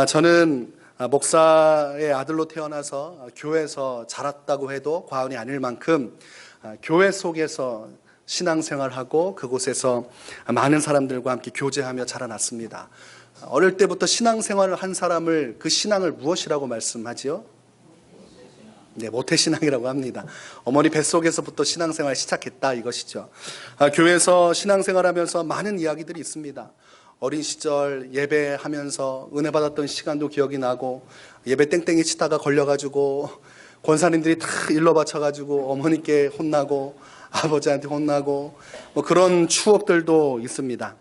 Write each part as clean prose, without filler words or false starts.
저는 목사의 아들로 태어나서 교회에서 자랐다고 해도 과언이 아닐 만큼 교회 속에서 신앙생활하고 그곳에서 많은 사람들과 함께 교제하며 자라났습니다. 어릴 때부터 신앙생활을 한 사람을 그 신앙을 무엇이라고 말씀하지요? 네, 모태신앙이라고 합니다. 어머니 뱃속에서부터 신앙생활 시작했다 이것이죠. 교회에서 신앙생활하면서 많은 이야기들이 있습니다. 어린 시절 예배하면서 은혜 받았던 시간도 기억이 나고, 예배 땡땡이 치다가 걸려가지고 권사님들이 다 일러 바쳐가지고 어머니께 혼나고 아버지한테 혼나고 그런 추억들도 있습니다.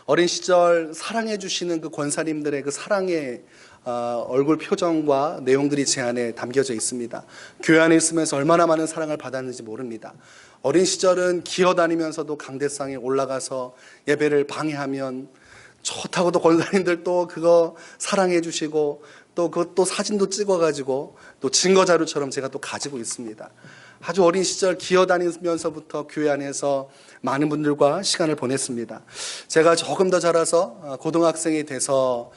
어린 시절 사랑해 주시는 그 권사님들의 그 사랑의 얼굴 표정과 내용들이 제 안에 담겨져 있습니다. 교회 안에 있으면서 얼마나 많은 사랑을 받았는지 모릅니다. 어린 시절은 기어다니면서도 강대상에 올라가서 예배를 방해하면 좋다고도 권사님들 또 그거 사랑해 주시고, 또 그것도 사진도 찍어가지고 또 증거자료처럼 제가 또 가지고 있습니다. 아주 어린 시절 기어다니면서부터 교회 안에서 많은 분들과 시간을 보냈습니다. 제가 조금 더 자라서 고등학생이 돼서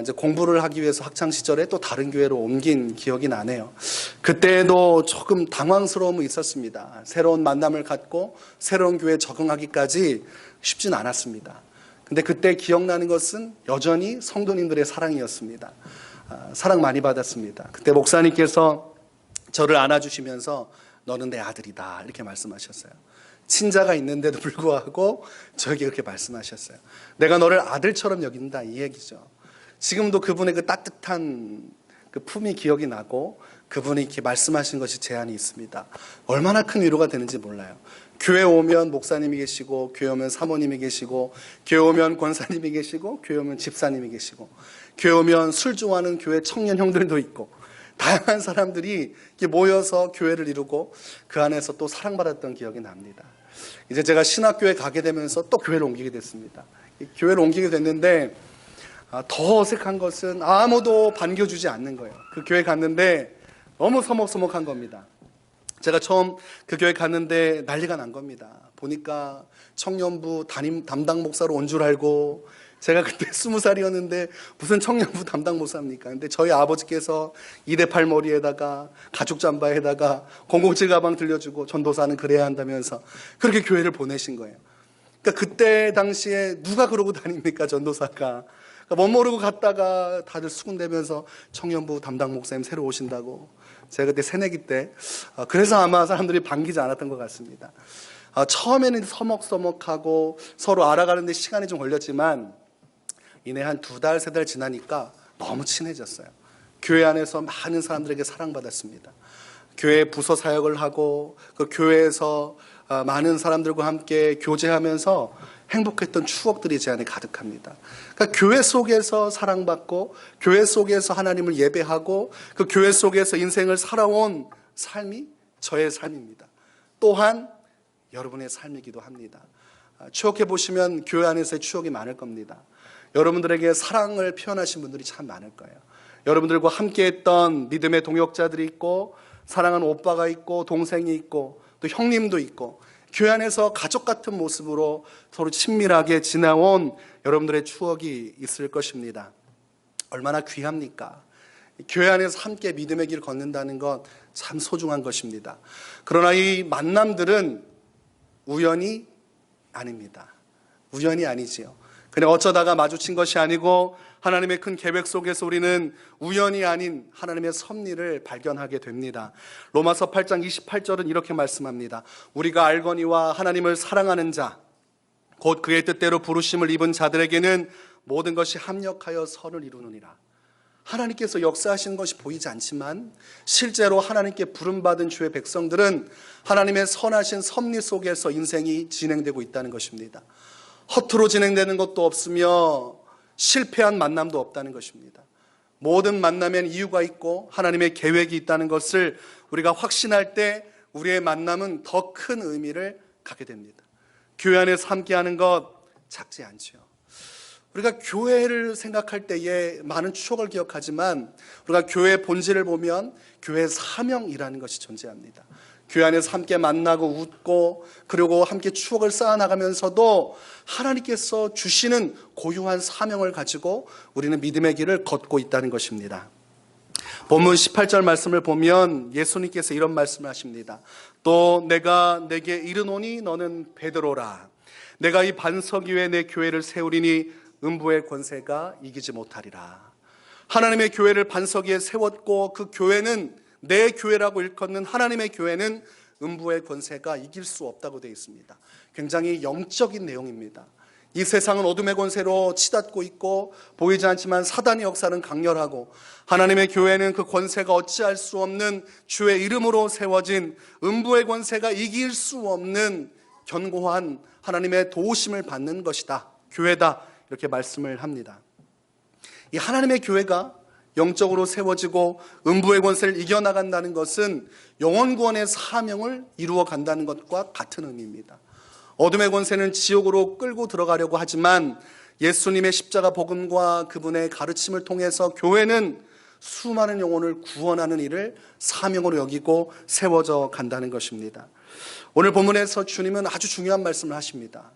이제 공부를 하기 위해서 학창 시절에 또 다른 교회로 옮긴 기억이 나네요. 그때도 조금 당황스러움이 있었습니다. 새로운 만남을 갖고 새로운 교회에 적응하기까지 쉽진 않았습니다. 근데 그때 기억나는 것은 여전히 성도님들의 사랑이었습니다. 사랑 많이 받았습니다. 그때 목사님께서 저를 안아주시면서 너는 내 아들이다 이렇게 말씀하셨어요. 친자가 있는데도 불구하고 저에게 그렇게 말씀하셨어요. 내가 너를 아들처럼 여긴다 이 얘기죠. 지금도 그분의 그 따뜻한 그 품이 기억이 나고 그분이 이렇게 말씀하신 것이 제 안에 있습니다. 얼마나 큰 위로가 되는지 몰라요. 교회 오면 목사님이 계시고, 교회 오면 사모님이 계시고, 교회 오면 권사님이 계시고, 교회 오면 집사님이 계시고, 교회 오면 술 좋아하는 교회 청년 형들도 있고, 다양한 사람들이 모여서 교회를 이루고 그 안에서 또 사랑받았던 기억이 납니다. 이제 제가 신학교에 가게 되면서 또 교회를 옮기게 됐습니다. 교회를 옮기게 됐는데 더 어색한 것은 아무도 반겨주지 않는 거예요. 그 교회 갔는데 너무 서먹서먹한 겁니다. 제가 처음 그 교회 갔는데 난리가 난 겁니다. 보니까 청년부 담당 목사로 온 줄 알고, 제가 그때 20살이었는데 무슨 청년부 담당 목사입니까? 근데 저희 아버지께서 2대8 머리에다가 가죽 잠바에다가 007 가방 들려주고 전도사는 그래야 한다면서 그렇게 교회를 보내신 거예요. 그러니까 그때 당시에 누가 그러고 다닙니까, 전도사가. 그러니까 멋 모르고 갔다가 다들 수군대면서 청년부 담당 목사님 새로 오신다고. 제가 그때 새내기 때, 그래서 아마 사람들이 반기지 않았던 것 같습니다. 처음에는 서먹서먹하고 서로 알아가는데 시간이 좀 걸렸지만 이내 한 2달, 3달 지나니까 너무 친해졌어요. 교회 안에서 많은 사람들에게 사랑받았습니다. 교회 부서 사역을 하고 그 교회에서 많은 사람들과 함께 교제하면서 행복했던 추억들이 제 안에 가득합니다. 그러니까 교회 속에서 사랑받고 교회 속에서 하나님을 예배하고 그 교회 속에서 인생을 살아온 삶이 저의 삶입니다. 또한 여러분의 삶이기도 합니다. 추억해 보시면 교회 안에서의 추억이 많을 겁니다. 여러분들에게 사랑을 표현하신 분들이 참 많을 거예요. 여러분들과 함께했던 믿음의 동역자들이 있고, 사랑하는 오빠가 있고, 동생이 있고, 또 형님도 있고, 교회 안에서 가족 같은 모습으로 서로 친밀하게 지나온 여러분들의 추억이 있을 것입니다. 얼마나 귀합니까? 교회 안에서 함께 믿음의 길을 걷는다는 것 참 소중한 것입니다. 그러나 이 만남들은 우연이 아닙니다. 우연이 아니지요. 그냥 어쩌다가 마주친 것이 아니고 하나님의 큰 계획 속에서 우리는 우연이 아닌 하나님의 섭리를 발견하게 됩니다. 로마서 8장 28절은 이렇게 말씀합니다. 우리가 알거니와 하나님을 사랑하는 자, 곧 그의 뜻대로 부르심을 입은 자들에게는 모든 것이 합력하여 선을 이루느니라. 하나님께서 역사하시는 것이 보이지 않지만 실제로 하나님께 부름받은 주의 백성들은 하나님의 선하신 섭리 속에서 인생이 진행되고 있다는 것입니다. 허투루 진행되는 것도 없으며 실패한 만남도 없다는 것입니다. 모든 만남엔 이유가 있고 하나님의 계획이 있다는 것을 우리가 확신할 때 우리의 만남은 더 큰 의미를 갖게 됩니다. 교회 안에서 함께하는 것 작지 않죠. 우리가 교회를 생각할 때에 많은 추억을 기억하지만 우리가 교회의 본질을 보면 교회의 사명이라는 것이 존재합니다. 교회 안에서 함께 만나고 웃고 그리고 함께 추억을 쌓아나가면서도 하나님께서 주시는 고유한 사명을 가지고 우리는 믿음의 길을 걷고 있다는 것입니다. 본문 18절 말씀을 보면 예수님께서 이런 말씀을 하십니다. 또 내가 내게 이르노니 너는 베드로라. 내가 이 반석 위에 내 교회를 세우리니 음부의 권세가 이기지 못하리라. 하나님의 교회를 반석 위에 세웠고 그 교회는 내 교회라고 일컫는 하나님의 교회는 음부의 권세가 이길 수 없다고 되어 있습니다. 굉장히 영적인 내용입니다. 이 세상은 어둠의 권세로 치닫고 있고 보이지 않지만 사단의 역사는 강렬하고 하나님의 교회는 그 권세가 어찌할 수 없는 주의 이름으로 세워진 음부의 권세가 이길 수 없는 견고한 하나님의 도우심을 받는 것이다. 교회다. 이렇게 말씀을 합니다. 이 하나님의 교회가 영적으로 세워지고 음부의 권세를 이겨나간다는 것은 영혼구원의 사명을 이루어 간다는 것과 같은 의미입니다. 어둠의 권세는 지옥으로 끌고 들어가려고 하지만 예수님의 십자가 복음과 그분의 가르침을 통해서 교회는 수많은 영혼을 구원하는 일을 사명으로 여기고 세워져 간다는 것입니다. 오늘 본문에서 주님은 아주 중요한 말씀을 하십니다.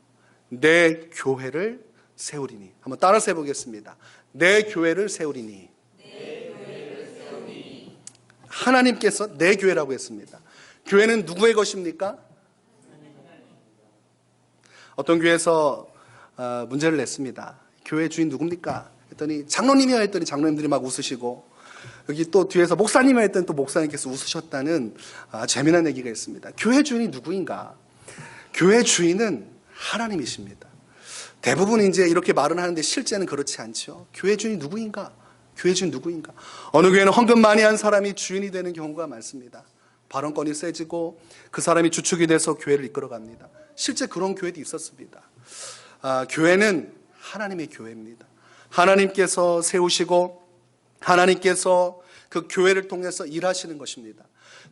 내 교회를 세우리니. 한번 따라서 해보겠습니다. 내 교회를 세우리니. 하나님께서 내 교회라고 했습니다. 교회는 누구의 것입니까? 어떤 교회에서 문제를 냈습니다. 교회 주인 누굽니까? 했더니 장로님이요 했더니 장로님들이 막 웃으시고, 여기 또 뒤에서 목사님이요 했더니 또 목사님께서 웃으셨다는 재미난 얘기가 있습니다. 교회 주인이 누구인가? 교회 주인은 하나님이십니다. 대부분 이제 이렇게 말은 하는데 실제는 그렇지 않죠. 교회 주인이 누구인가? 교회 주인 누구인가? 어느 교회는 헌금 많이 한 사람이 주인이 되는 경우가 많습니다. 발언권이 세지고 그 사람이 주축이 돼서 교회를 이끌어갑니다. 실제 그런 교회도 있었습니다. 교회는 하나님의 교회입니다. 하나님께서 세우시고 하나님께서 그 교회를 통해서 일하시는 것입니다.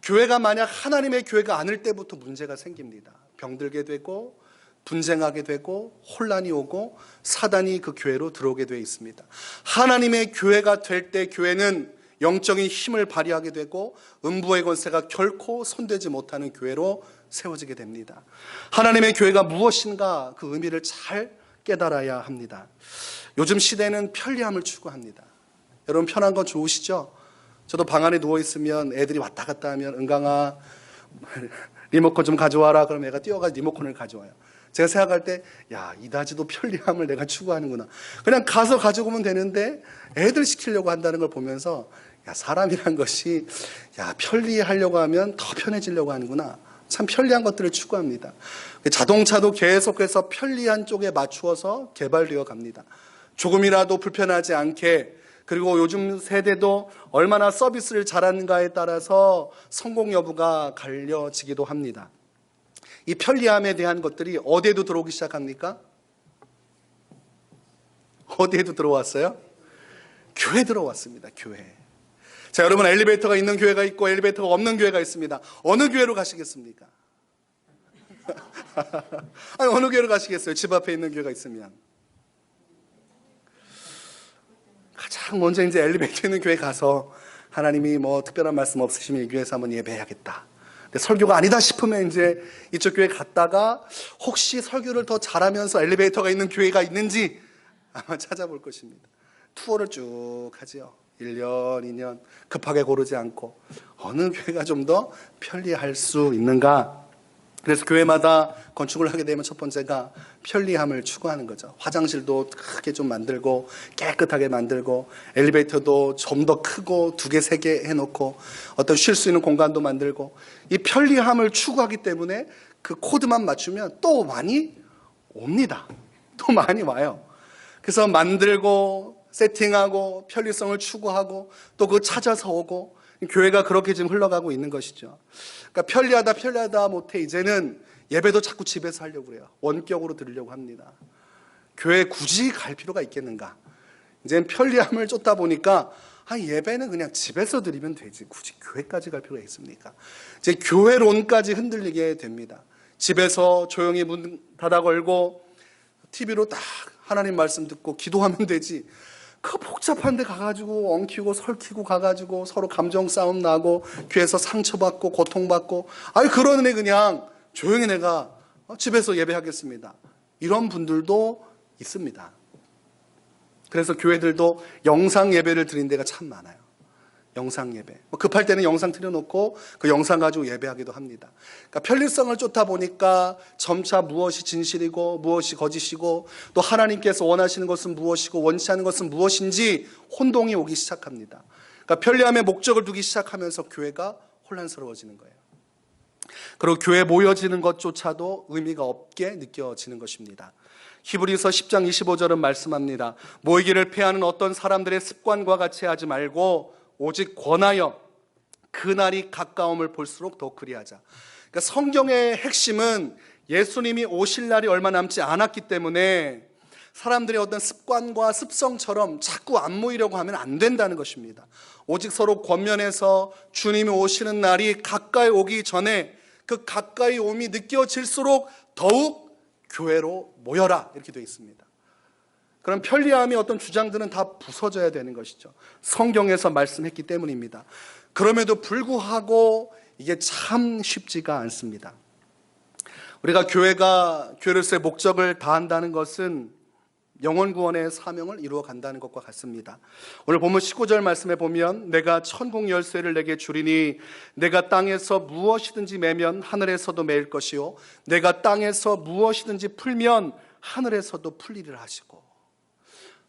교회가 만약 하나님의 교회가 아닐 때부터 문제가 생깁니다. 병들게 되고 분쟁하게 되고 혼란이 오고 사단이 그 교회로 들어오게 되어 있습니다. 하나님의 교회가 될 때 교회는 영적인 힘을 발휘하게 되고 음부의 권세가 결코 손대지 못하는 교회로 세워지게 됩니다. 하나님의 교회가 무엇인가 그 의미를 잘 깨달아야 합니다. 요즘 시대는 편리함을 추구합니다. 여러분 편한 건 좋으시죠? 저도 방 안에 누워있으면 애들이 왔다 갔다 하면 은강아 리모컨 좀 가져와라. 그럼 애가 뛰어가서 리모컨을 가져와요. 제가 생각할 때 야, 이다지도 편리함을 내가 추구하는구나. 그냥 가서 가지고 오면 되는데 애들 시키려고 한다는 걸 보면서 야, 사람이란 것이 야, 편리하려고 하면 더 편해지려고 하는구나. 참 편리한 것들을 추구합니다. 자동차도 계속해서 편리한 쪽에 맞추어서 개발되어 갑니다. 조금이라도 불편하지 않게, 그리고 요즘 세대도 얼마나 서비스를 잘하는가에 따라서 성공 여부가 갈려지기도 합니다. 이 편리함에 대한 것들이 어디에도 들어오기 시작합니까? 어디에도 들어왔어요? 교회 들어왔습니다. 교회. 자, 여러분 엘리베이터가 있는 교회가 있고 엘리베이터가 없는 교회가 있습니다. 어느 교회로 가시겠습니까? 아니, 어느 교회로 가시겠어요? 집 앞에 있는 교회가 있으면. 가장 먼저 이제 엘리베이터 있는 교회 가서 하나님이 뭐 특별한 말씀 없으시면 이 교회에서 한번 예배해야겠다. 근데 설교가 아니다 싶으면 이제 이쪽 교회 갔다가 혹시 설교를 더 잘하면서 엘리베이터가 있는 교회가 있는지 아마 찾아볼 것입니다. 투어를 쭉 하지요. 1년, 2년 급하게 고르지 않고 어느 교회가 좀 더 편리할 수 있는가. 그래서 교회마다 건축을 하게 되면 첫 번째가 편리함을 추구하는 거죠. 화장실도 크게 좀 만들고 깨끗하게 만들고 엘리베이터도 좀 더 크고 2개, 3개 해놓고 어떤 쉴 수 있는 공간도 만들고, 이 편리함을 추구하기 때문에 그 코드만 맞추면 또 많이 옵니다. 또 많이 와요. 그래서 만들고 세팅하고 편리성을 추구하고 또 그거 찾아서 오고, 교회가 그렇게 지금 흘러가고 있는 것이죠. 그러니까 편리하다 못해 이제는 예배도 자꾸 집에서 하려고 그래요. 원격으로 드리려고 합니다. 교회에 굳이 갈 필요가 있겠는가? 이제는 편리함을 쫓다 보니까 예배는 그냥 집에서 드리면 되지 굳이 교회까지 갈 필요가 있습니까? 이제 교회론까지 흔들리게 됩니다. 집에서 조용히 문 닫아 걸고 TV로 딱 하나님 말씀 듣고 기도하면 되지, 그 복잡한 데 가가지고 엉키고 설키고 가가지고 서로 감정 싸움 나고 교회에서 상처받고 고통받고 그러네 그냥 조용히 내가 집에서 예배하겠습니다. 이런 분들도 있습니다. 그래서 교회들도 영상 예배를 드린 데가 참 많아요. 영상 예배. 급할 때는 영상 틀어놓고 그 영상 가지고 예배하기도 합니다. 그러니까 편리성을 쫓다 보니까 점차 무엇이 진실이고 무엇이 거짓이고 또 하나님께서 원하시는 것은 무엇이고 원치 않는 것은 무엇인지 혼동이 오기 시작합니다. 그러니까 편리함의 목적을 두기 시작하면서 교회가 혼란스러워지는 거예요. 그리고 교회에 모여지는 것조차도 의미가 없게 느껴지는 것입니다. 히브리서 10장 25절은 말씀합니다. 모이기를 패하는 어떤 사람들의 습관과 같이 하지 말고 오직 권하여 그날이 가까움을 볼수록 더 그리하자. 그러니까 성경의 핵심은 예수님이 오실 날이 얼마 남지 않았기 때문에 사람들의 어떤 습관과 습성처럼 자꾸 안 모이려고 하면 안 된다는 것입니다. 오직 서로 권면해서 주님이 오시는 날이 가까이 오기 전에 그 가까이 옴이 느껴질수록 더욱 교회로 모여라 이렇게 되어 있습니다. 그럼 편리함의 어떤 주장들은 다 부서져야 되는 것이죠. 성경에서 말씀했기 때문입니다. 그럼에도 불구하고 이게 참 쉽지가 않습니다. 우리가 교회로서의 목적을 다한다는 것은 영혼 구원의 사명을 이루어 간다는 것과 같습니다. 오늘 본문 19절 말씀에 보면 내가 천국 열쇠를 내게 주리니 내가 땅에서 무엇이든지 매면 하늘에서도 매일 것이요 내가 땅에서 무엇이든지 풀면 하늘에서도 풀리리라 하시고,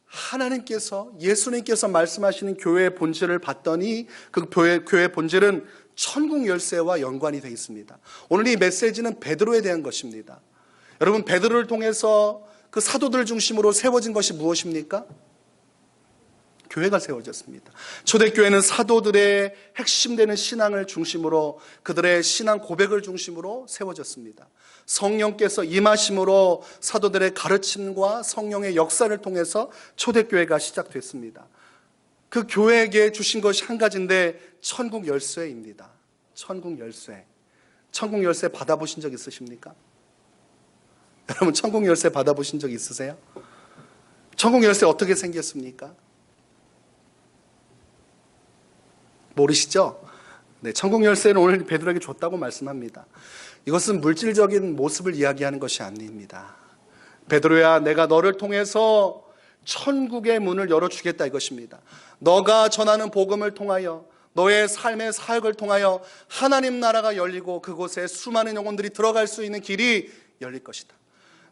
하나님께서 예수님께서 말씀하시는 교회의 본질을 봤더니 그 교회의 본질은 천국 열쇠와 연관이 되어 있습니다. 오늘 이 메시지는 베드로에 대한 것입니다. 여러분, 베드로를 통해서 그 사도들 중심으로 세워진 것이 무엇입니까? 교회가 세워졌습니다. 초대교회는 사도들의 핵심되는 신앙을 중심으로 그들의 신앙 고백을 중심으로 세워졌습니다. 성령께서 임하심으로 사도들의 가르침과 성령의 역사를 통해서 초대교회가 시작됐습니다. 그 교회에게 주신 것이 한 가지인데 천국 열쇠입니다. 천국 열쇠. 천국 열쇠 받아보신 적 있으십니까? 여러분, 천국 열쇠 받아보신 적 있으세요? 천국 열쇠 어떻게 생겼습니까? 모르시죠? 네, 천국 열쇠는 오늘 베드로에게 줬다고 말씀합니다. 이것은 물질적인 모습을 이야기하는 것이 아닙니다. 베드로야, 내가 너를 통해서 천국의 문을 열어주겠다 이것입니다. 너가 전하는 복음을 통하여 너의 삶의 사역을 통하여 하나님 나라가 열리고 그곳에 수많은 영혼들이 들어갈 수 있는 길이 열릴 것이다.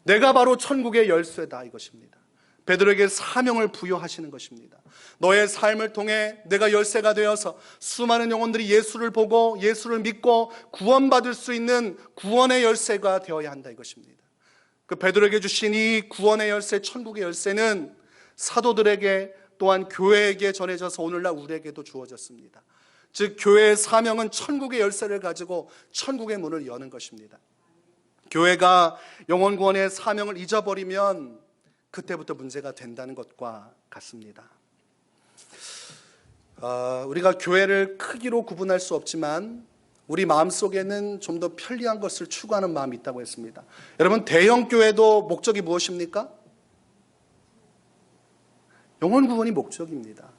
내가 바로 천국의 열쇠다 이것입니다. 베드로에게 사명을 부여하시는 것입니다. 너의 삶을 통해 내가 열쇠가 되어서 수많은 영혼들이 예수를 보고 예수를 믿고 구원받을 수 있는 구원의 열쇠가 되어야 한다 이것입니다. 그 베드로에게 주신 이 구원의 열쇠, 천국의 열쇠는 사도들에게 또한 교회에게 전해져서 오늘날 우리에게도 주어졌습니다. 즉 교회의 사명은 천국의 열쇠를 가지고 천국의 문을 여는 것입니다. 교회가 영혼 구원의 사명을 잊어버리면 그때부터 문제가 된다는 것과 같습니다. 우리가 교회를 크기로 구분할 수 없지만 우리 마음속에는 좀 더 편리한 것을 추구하는 마음이 있다고 했습니다. 여러분, 대형 교회도 목적이 무엇입니까? 영혼 구원이 목적입니다.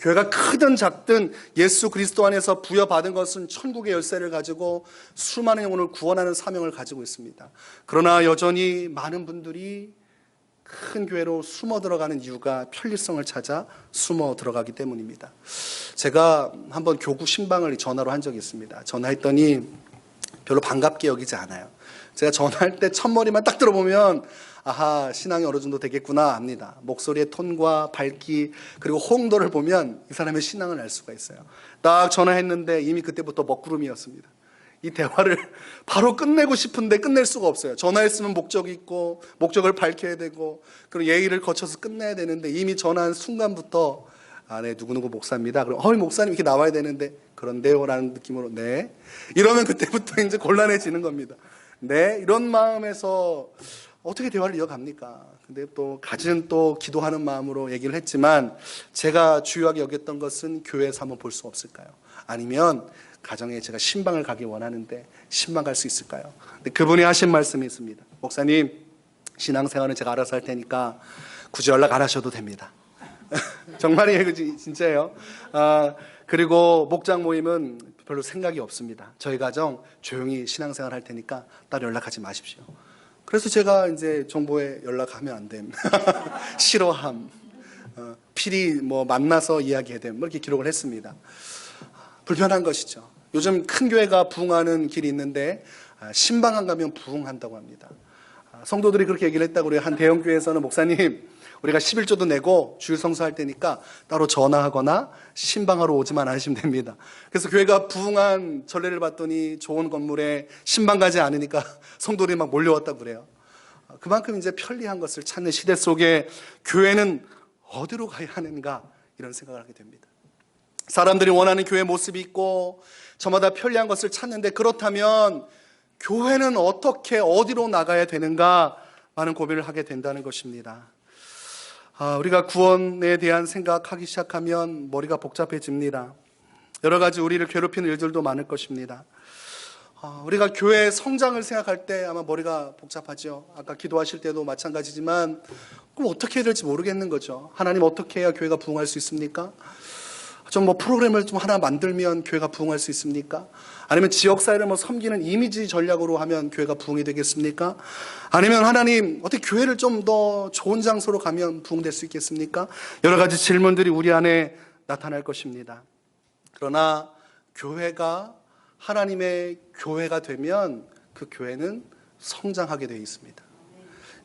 교회가 크든 작든 예수 그리스도 안에서 부여받은 것은 천국의 열쇠를 가지고 수많은 영혼을 구원하는 사명을 가지고 있습니다. 그러나 여전히 많은 분들이 큰 교회로 숨어 들어가는 이유가 편리성을 찾아 숨어 들어가기 때문입니다. 제가 한번 교구 신방을 전화로 한 적이 있습니다. 전화했더니 별로 반갑게 여기지 않아요. 제가 전화할 때 첫머리만 딱 들어보면 아하, 신앙이 어느 정도 되겠구나 합니다. 목소리의 톤과 밝기 그리고 호응도를 보면 이 사람의 신앙을 알 수가 있어요. 딱 전화했는데 이미 그때부터 먹구름이었습니다. 이 대화를 바로 끝내고 싶은데 끝낼 수가 없어요. 전화했으면 목적이 있고 목적을 밝혀야 되고 그리고 예의를 거쳐서 끝내야 되는데 이미 전화한 순간부터 네, 누구누구 목사입니다. 그럼 목사님 이렇게 나와야 되는데 그런데요 라는 느낌으로 네 이러면 그때부터 이제 곤란해지는 겁니다. 네, 이런 마음에서 어떻게 대화를 이어갑니까? 근데 또 가진 또 기도하는 마음으로 얘기를 했지만 제가 주요하게 여겼던 것은 교회에서 한번 볼 수 없을까요? 아니면 가정에 제가 신방을 가기 원하는데 신방 갈 수 있을까요? 근데 그분이 하신 말씀이 있습니다. 목사님, 신앙생활은 제가 알아서 할 테니까 굳이 연락 안 하셔도 됩니다. 정말이에요. 진짜예요. 그리고 목장 모임은 별로 생각이 없습니다. 저희 가정 조용히 신앙생활 할 테니까 따로 연락하지 마십시오. 그래서 제가 이제 정보에 연락하면 안 됨. 싫어함. 필히 뭐 만나서 이야기해야 됨. 이렇게 기록을 했습니다. 불편한 것이죠. 요즘 큰 교회가 부흥하는 길이 있는데 신방 안 가면 부흥한다고 합니다. 성도들이 그렇게 얘기를 했다고 그래요. 한 대형교회에서는 목사님 우리가 11조도 내고 주일 성수할 때니까 따로 전화하거나 신방하러 오지만 않으시면 됩니다. 그래서 교회가 부흥한 전례를 봤더니 좋은 건물에 신방 가지 않으니까 성도들이 막 몰려왔다고 그래요. 그만큼 이제 편리한 것을 찾는 시대 속에 교회는 어디로 가야 하는가 이런 생각을 하게 됩니다. 사람들이 원하는 교회 모습이 있고 저마다 편리한 것을 찾는데 그렇다면 교회는 어떻게 어디로 나가야 되는가 많은 고민을 하게 된다는 것입니다. 우리가 구원에 대한 생각하기 시작하면 머리가 복잡해집니다. 여러 가지 우리를 괴롭히는 일들도 많을 것입니다. 우리가 교회 성장을 생각할 때 아마 머리가 복잡하죠. 아까 기도하실 때도 마찬가지지만 그럼 어떻게 해야 될지 모르겠는 거죠. 하나님 어떻게 해야 교회가 부흥할 수 있습니까? 좀 뭐 프로그램을 좀 하나 만들면 교회가 부흥할 수 있습니까? 아니면 지역사회를 뭐 섬기는 이미지 전략으로 하면 교회가 부흥이 되겠습니까? 아니면 하나님 어떻게 교회를 좀 더 좋은 장소로 가면 부흥될 수 있겠습니까? 여러 가지 질문들이 우리 안에 나타날 것입니다. 그러나 교회가 하나님의 교회가 되면 그 교회는 성장하게 되어 있습니다.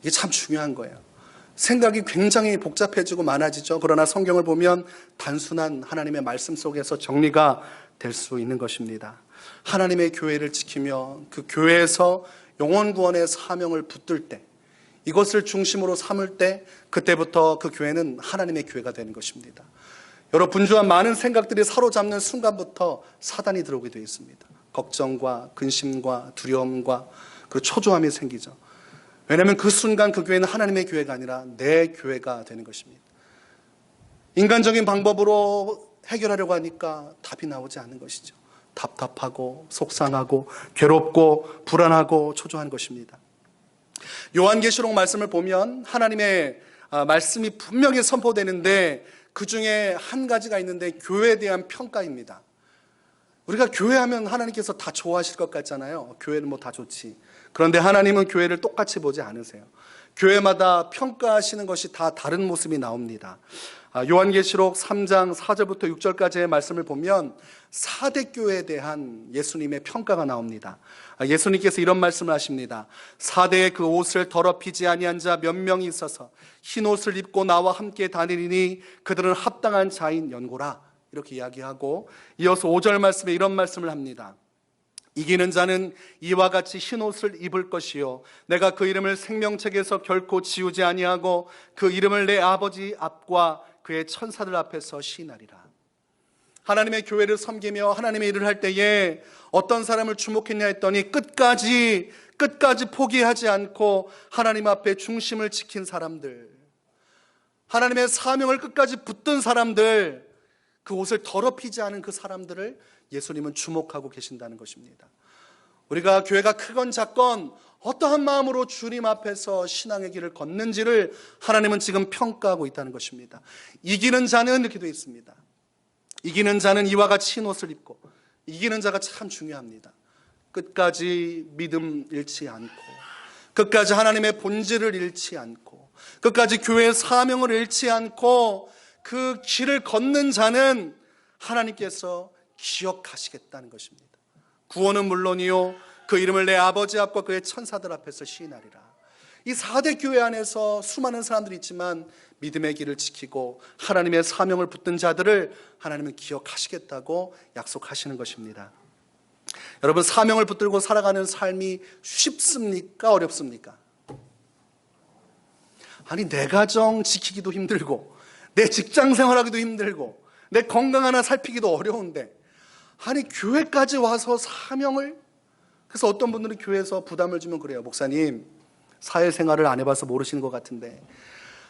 이게 참 중요한 거예요. 생각이 굉장히 복잡해지고 많아지죠. 그러나 성경을 보면 단순한 하나님의 말씀 속에서 정리가 될 수 있는 것입니다. 하나님의 교회를 지키며 그 교회에서 영혼 구원의 사명을 붙들 때, 이것을 중심으로 삼을 때 그때부터 그 교회는 하나님의 교회가 되는 것입니다. 여러 분주한 많은 생각들이 사로잡는 순간부터 사단이 들어오게 되어 있습니다. 걱정과 근심과 두려움과 그 초조함이 생기죠. 왜냐하면 그 순간 그 교회는 하나님의 교회가 아니라 내 교회가 되는 것입니다. 인간적인 방법으로 해결하려고 하니까 답이 나오지 않는 것이죠. 답답하고 속상하고 괴롭고 불안하고 초조한 것입니다. 요한계시록 말씀을 보면 하나님의 말씀이 분명히 선포되는데 그 중에 한 가지가 있는데 교회에 대한 평가입니다. 우리가 교회하면 하나님께서 다 좋아하실 것 같잖아요. 교회는 뭐 다 좋지. 그런데 하나님은 교회를 똑같이 보지 않으세요. 교회마다 평가하시는 것이 다 다른 모습이 나옵니다. 요한계시록 3장 4절부터 6절까지의 말씀을 보면 4대 교회에 대한 예수님의 평가가 나옵니다. 예수님께서 이런 말씀을 하십니다. 4대의 그 옷을 더럽히지 아니한 자 몇 명이 있어서 흰 옷을 입고 나와 함께 다니리니 그들은 합당한 자인 연고라. 이렇게 이야기하고 이어서 5절 말씀에 이런 말씀을 합니다. 이기는 자는 이와 같이 흰 옷을 입을 것이요 내가 그 이름을 생명책에서 결코 지우지 아니하고 그 이름을 내 아버지 앞과 그의 천사들 앞에서 시인하리라. 하나님의 교회를 섬기며 하나님의 일을 할 때에 어떤 사람을 주목했냐 했더니 끝까지 포기하지 않고 하나님 앞에 중심을 지킨 사람들, 하나님의 사명을 끝까지 붙든 사람들, 그 옷을 더럽히지 않은 그 사람들을 예수님은 주목하고 계신다는 것입니다. 우리가 교회가 크건 작건 어떠한 마음으로 주님 앞에서 신앙의 길을 걷는지를 하나님은 지금 평가하고 있다는 것입니다. 이기는 자는 이렇게 되어 있습니다. 이기는 자는 이와 같이 흰 옷을 입고, 이기는 자가 참 중요합니다. 끝까지 믿음 잃지 않고, 끝까지 하나님의 본질을 잃지 않고, 끝까지 교회의 사명을 잃지 않고 그 길을 걷는 자는 하나님께서 기억하시겠다는 것입니다. 구원은 물론이요 그 이름을 내 아버지 앞과 그의 천사들 앞에서 시인하리라. 이 4대 교회 안에서 수많은 사람들이 있지만 믿음의 길을 지키고 하나님의 사명을 붙든 자들을 하나님은 기억하시겠다고 약속하시는 것입니다. 여러분, 사명을 붙들고 살아가는 삶이 쉽습니까? 어렵습니까? 아니, 내 가정 지키기도 힘들고 내 직장 생활하기도 힘들고 내 건강 하나 살피기도 어려운데, 아니 교회까지 와서 사명을, 그래서 어떤 분들은 교회에서 부담을 주면 그래요. 목사님, 사회생활을 안 해봐서 모르시는 것 같은데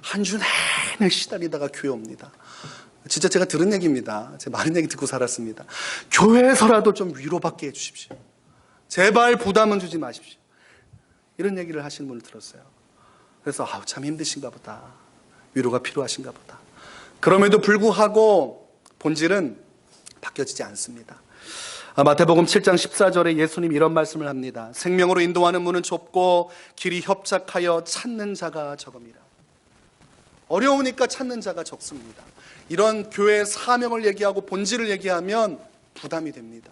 한 주 내내 시달리다가 교회 옵니다. 진짜 제가 들은 얘기입니다. 제가 많은 얘기 듣고 살았습니다. 교회에서라도 좀 위로받게 해주십시오. 제발 부담은 주지 마십시오. 이런 얘기를 하시는 분을 들었어요. 그래서 참 힘드신가 보다, 위로가 필요하신가 보다. 그럼에도 불구하고 본질은 바뀌어지지 않습니다. 마태복음 7장 14절에 예수님 이런 말씀을 합니다. 생명으로 인도하는 문은 좁고 길이 협착하여 찾는 자가 적음이라. 어려우니까 찾는 자가 적습니다. 이런 교회의 사명을 얘기하고 본질을 얘기하면 부담이 됩니다.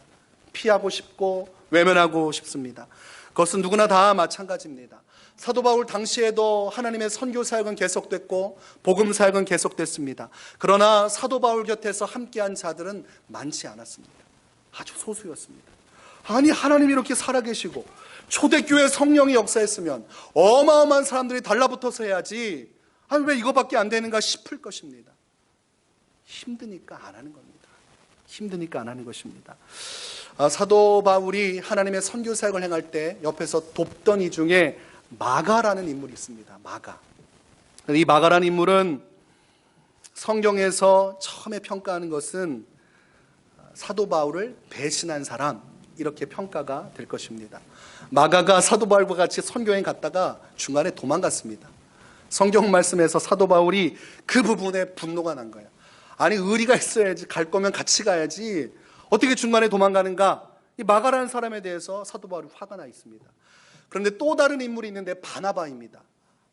피하고 싶고 외면하고 싶습니다. 그것은 누구나 다 마찬가지입니다. 사도 바울 당시에도 하나님의 선교 사역은 계속됐고 복음 사역은 계속됐습니다. 그러나 사도 바울 곁에서 함께한 자들은 많지 않았습니다. 아주 소수였습니다. 아니, 하나님이 이렇게 살아계시고 초대교회 성령이 역사했으면 어마어마한 사람들이 달라붙어서 해야지, 아니 왜 이거밖에 안 되는가 싶을 것입니다. 힘드니까 안 하는 겁니다. 힘드니까 안 하는 것입니다. 사도 바울이 하나님의 선교 사역을 행할 때 옆에서 돕던 이 중에 마가라는 인물이 있습니다. 마가. 이 마가라는 인물은 성경에서 처음에 평가하는 것은 사도 바울을 배신한 사람, 이렇게 평가가 될 것입니다. 마가가 사도 바울과 같이 선교여행 갔다가 중간에 도망갔습니다. 성경 말씀에서 사도 바울이 그 부분에 분노가 난 거예요. 아니, 의리가 있어야지, 갈 거면 같이 가야지, 어떻게 중간에 도망가는가? 이 마가라는 사람에 대해서 사도 바울이 화가 나 있습니다. 그런데 또 다른 인물이 있는데 바나바입니다.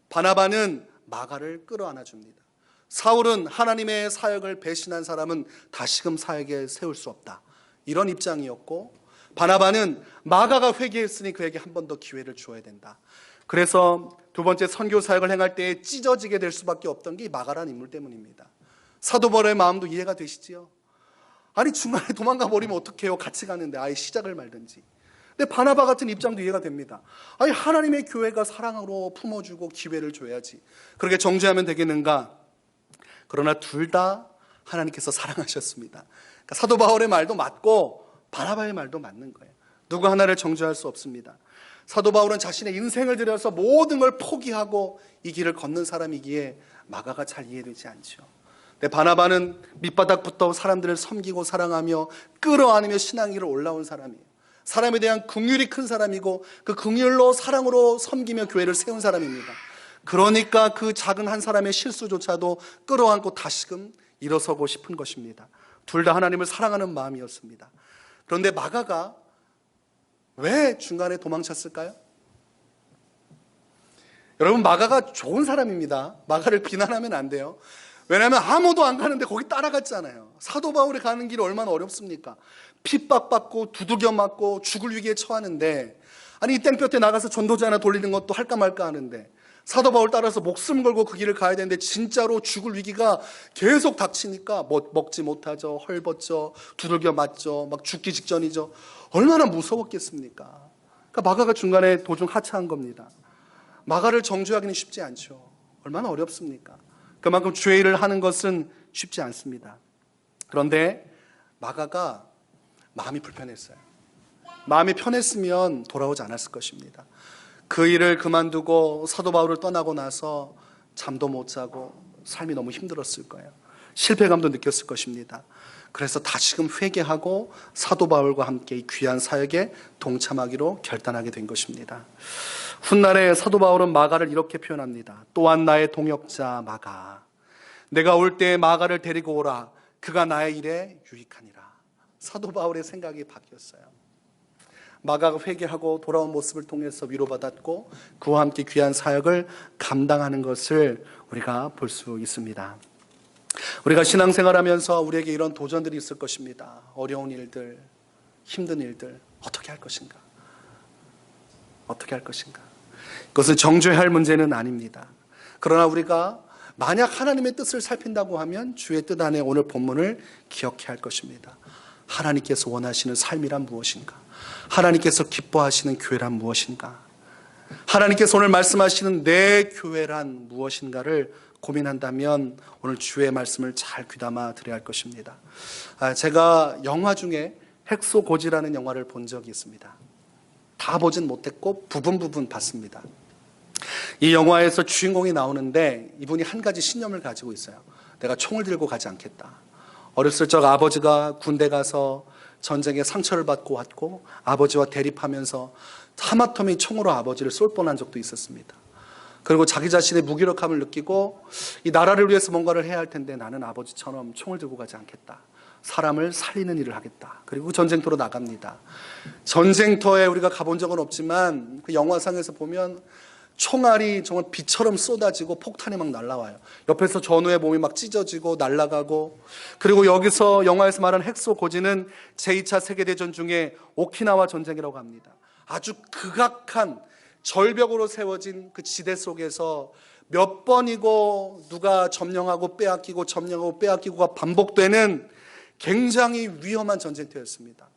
바나바는 마가를 끌어안아 줍니다. 사울은 하나님의 사역을 배신한 사람은 다시금 사역에 세울 수 없다, 이런 입장이었고, 바나바는 마가가 회개했으니 그에게 한 번 더 기회를 주어야 된다. 그래서 두 번째 선교 사역을 행할 때 찢어지게 될 수밖에 없던 게 마가라는 인물 때문입니다. 사도 바울의 마음도 이해가 되시지요? 아니, 중간에 도망가 버리면 어떡해요? 같이 가는데 아예 시작을 말든지. 근데 바나바 같은 입장도 이해가 됩니다. 아니, 하나님의 교회가 사랑으로 품어주고 기회를 줘야지, 그렇게 정죄하면 되겠는가? 그러나 둘 다 하나님께서 사랑하셨습니다. 그러니까 사도 바울의 말도 맞고 바나바의 말도 맞는 거예요. 누구 하나를 정죄할 수 없습니다. 사도 바울은 자신의 인생을 들여서 모든 걸 포기하고 이 길을 걷는 사람이기에 마가가 잘 이해되지 않죠. 바나바는 밑바닥부터 사람들을 섬기고 사랑하며 끌어안으며 신앙길을 올라온 사람이에요. 사람에 대한 긍휼이 큰 사람이고 그 긍휼로 사랑으로 섬기며 교회를 세운 사람입니다. 그러니까 그 작은 한 사람의 실수조차도 끌어안고 다시금 일어서고 싶은 것입니다. 둘 다 하나님을 사랑하는 마음이었습니다. 그런데 마가가 왜 중간에 도망쳤을까요? 여러분, 마가가 좋은 사람입니다. 마가를 비난하면 안 돼요. 왜냐하면 아무도 안 가는데 거기 따라갔잖아요. 사도 바울이 가는 길이 얼마나 어렵습니까? 핍박받고 두들겨 맞고 죽을 위기에 처하는데, 아니, 이 땡볕에 나가서 전도자 하나 돌리는 것도 할까 말까 하는데, 사도 바울 따라서 목숨 걸고 그 길을 가야 되는데 진짜로 죽을 위기가 계속 닥치니까 먹지 못하죠, 헐벗죠, 두들겨 맞죠, 막 죽기 직전이죠. 얼마나 무서웠겠습니까? 그러니까 마가가 중간에 도중 하차한 겁니다. 마가를 정죄하기는 쉽지 않죠. 얼마나 어렵습니까? 그만큼 죄를 하는 것은 쉽지 않습니다. 그런데 마가가 마음이 불편했어요. 마음이 편했으면 돌아오지 않았을 것입니다. 그 일을 그만두고 사도 바울을 떠나고 나서 잠도 못 자고 삶이 너무 힘들었을 거예요. 실패감도 느꼈을 것입니다. 그래서 다시금 회개하고 사도 바울과 함께 이 귀한 사역에 동참하기로 결단하게 된 것입니다. 훗날에 사도 바울은 마가를 이렇게 표현합니다. 또한 나의 동역자 마가, 내가 올 때 마가를 데리고 오라. 그가 나의 일에 유익하니라. 사도 바울의 생각이 바뀌었어요. 마가가 회개하고 돌아온 모습을 통해서 위로받았고 그와 함께 귀한 사역을 감당하는 것을 우리가 볼 수 있습니다. 우리가 신앙생활하면서 우리에게 이런 도전들이 있을 것입니다. 어려운 일들, 힘든 일들, 어떻게 할 것인가? 어떻게 할 것인가? 그것은 정죄할 문제는 아닙니다. 그러나 우리가 만약 하나님의 뜻을 살핀다고 하면 주의 뜻 안에 오늘 본문을 기억해야 할 것입니다. 하나님께서 원하시는 삶이란 무엇인가? 하나님께서 기뻐하시는 교회란 무엇인가? 하나님께서 오늘 말씀하시는 내 교회란 무엇인가를 고민한다면 오늘 주의 말씀을 잘 귀담아 드려야 할 것입니다. 제가 영화 중에 헥소고지라는 영화를 본 적이 있습니다. 다 보진 못했고 부분 봤습니다. 이 영화에서 주인공이 나오는데 이분이 한 가지 신념을 가지고 있어요. 내가 총을 들고 가지 않겠다. 어렸을 적 아버지가 군대 가서 전쟁에 상처를 받고 왔고 아버지와 대립하면서 하마터면 총으로 아버지를 쏠 뻔한 적도 있었습니다. 그리고 자기 자신의 무기력함을 느끼고 이 나라를 위해서 뭔가를 해야 할 텐데 나는 아버지처럼 총을 들고 가지 않겠다. 사람을 살리는 일을 하겠다. 그리고 전쟁터로 나갑니다. 전쟁터에 우리가 가본 적은 없지만 그 영화상에서 보면 총알이 정말 비처럼 쏟아지고 폭탄이 막 날아와요. 옆에서 전우의 몸이 막 찢어지고 날아가고, 그리고 여기서 영화에서 말하는 핵소 고지는 제2차 세계대전 중에 오키나와 전쟁이라고 합니다. 아주 극악한 절벽으로 세워진 그 지대 속에서 몇 번이고 누가 점령하고 빼앗기고 점령하고 빼앗기고가 반복되는 굉장히 위험한 전쟁터였습니다.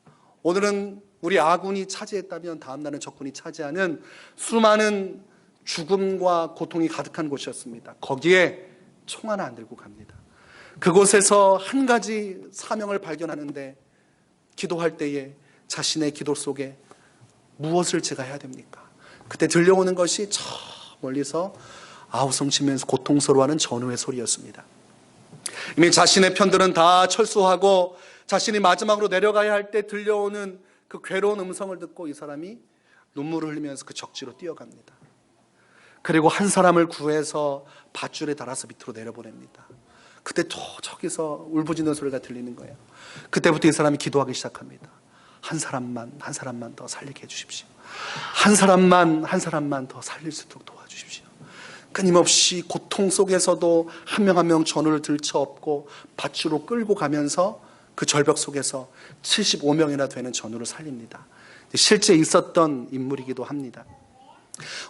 오늘은 우리 아군이 차지했다면 다음 날은 적군이 차지하는 수많은 죽음과 고통이 가득한 곳이었습니다. 거기에 총 하나 안 들고 갑니다. 그곳에서 한 가지 사명을 발견하는데 기도할 때에 자신의 기도 속에 무엇을 제가 해야 됩니까? 그때 들려오는 것이 저 멀리서 아우성 치면서 고통스러워하는 전우의 소리였습니다. 이미 자신의 편들은 다 철수하고 자신이 마지막으로 내려가야 할 때 들려오는 그 괴로운 음성을 듣고 이 사람이 눈물을 흘리면서 그 적지로 뛰어갑니다. 그리고 한 사람을 구해서 밧줄에 달아서 밑으로 내려보냅니다. 그때 또 저기서 울부짖는 소리가 들리는 거예요. 그때부터 이 사람이 기도하기 시작합니다. 한 사람만 더 살리게 해주십시오. 한 사람만 더 살릴 수 있도록 도와주십시오. 끊임없이 고통 속에서도 한 명 한 명 전우를 들쳐업고 밧줄로 끌고 가면서 그 절벽 속에서 75명이나 되는 전우를 살립니다. 실제 있었던 인물이기도 합니다.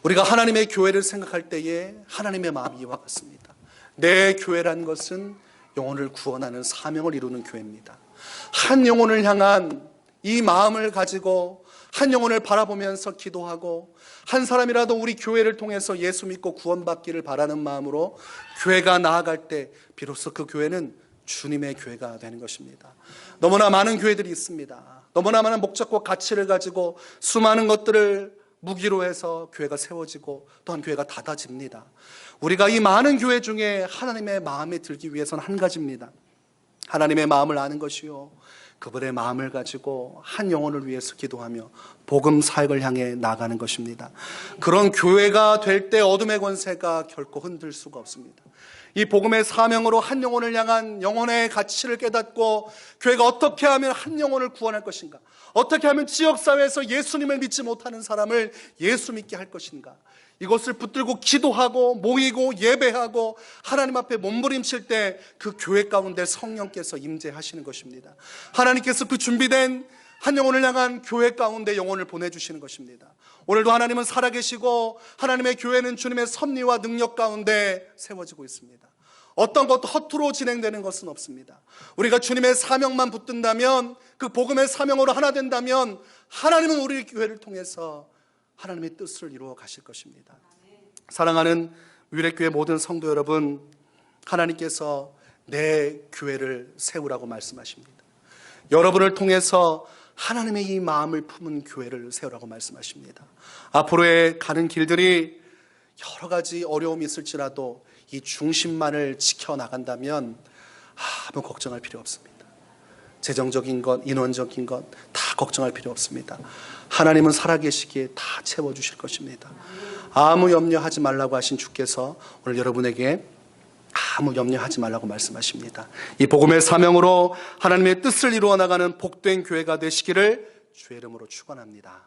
우리가 하나님의 교회를 생각할 때에 하나님의 마음이 이와 같습니다. 내 교회란 것은 영혼을 구원하는 사명을 이루는 교회입니다. 한 영혼을 향한 이 마음을 가지고 한 영혼을 바라보면서 기도하고 한 사람이라도 우리 교회를 통해서 예수 믿고 구원받기를 바라는 마음으로 교회가 나아갈 때 비로소 그 교회는 주님의 교회가 되는 것입니다. 너무나 많은 교회들이 있습니다. 너무나 많은 목적과 가치를 가지고 수많은 것들을 무기로 해서 교회가 세워지고 또한 교회가 닫아집니다. 우리가 이 많은 교회 중에 하나님의 마음에 들기 위해서는 한 가지입니다. 하나님의 마음을 아는 것이요, 그분의 마음을 가지고 한 영혼을 위해서 기도하며 복음 사역을 향해 나아가는 것입니다. 그런 교회가 될 때 어둠의 권세가 결코 흔들 수가 없습니다. 이 복음의 사명으로 한 영혼을 향한 영혼의 가치를 깨닫고 교회가 어떻게 하면 한 영혼을 구원할 것인가, 어떻게 하면 지역사회에서 예수님을 믿지 못하는 사람을 예수 믿게 할 것인가, 이것을 붙들고 기도하고 모이고 예배하고 하나님 앞에 몸부림칠 때 그 교회 가운데 성령께서 임재하시는 것입니다. 하나님께서 그 준비된 한 영혼을 향한 교회 가운데 영혼을 보내주시는 것입니다. 오늘도 하나님은 살아계시고 하나님의 교회는 주님의 섭리와 능력 가운데 세워지고 있습니다. 어떤 것도 허투루 진행되는 것은 없습니다. 우리가 주님의 사명만 붙든다면, 그 복음의 사명으로 하나 된다면 하나님은 우리 교회를 통해서 하나님의 뜻을 이루어 가실 것입니다. 사랑하는 위례교회 모든 성도 여러분, 하나님께서 내 교회를 세우라고 말씀하십니다. 여러분을 통해서 하나님의 이 마음을 품은 교회를 세우라고 말씀하십니다. 앞으로의 가는 길들이 여러 가지 어려움이 있을지라도 이 중심만을 지켜나간다면 아무 걱정할 필요 없습니다. 재정적인 것, 인원적인 것 다 걱정할 필요 없습니다. 하나님은 살아계시기에 다 채워주실 것입니다. 아무 염려하지 말라고 하신 주께서 오늘 여러분에게 아무 염려하지 말라고 말씀하십니다. 이 복음의 사명으로 하나님의 뜻을 이루어 나가는 복된 교회가 되시기를 주의 이름으로 축원합니다.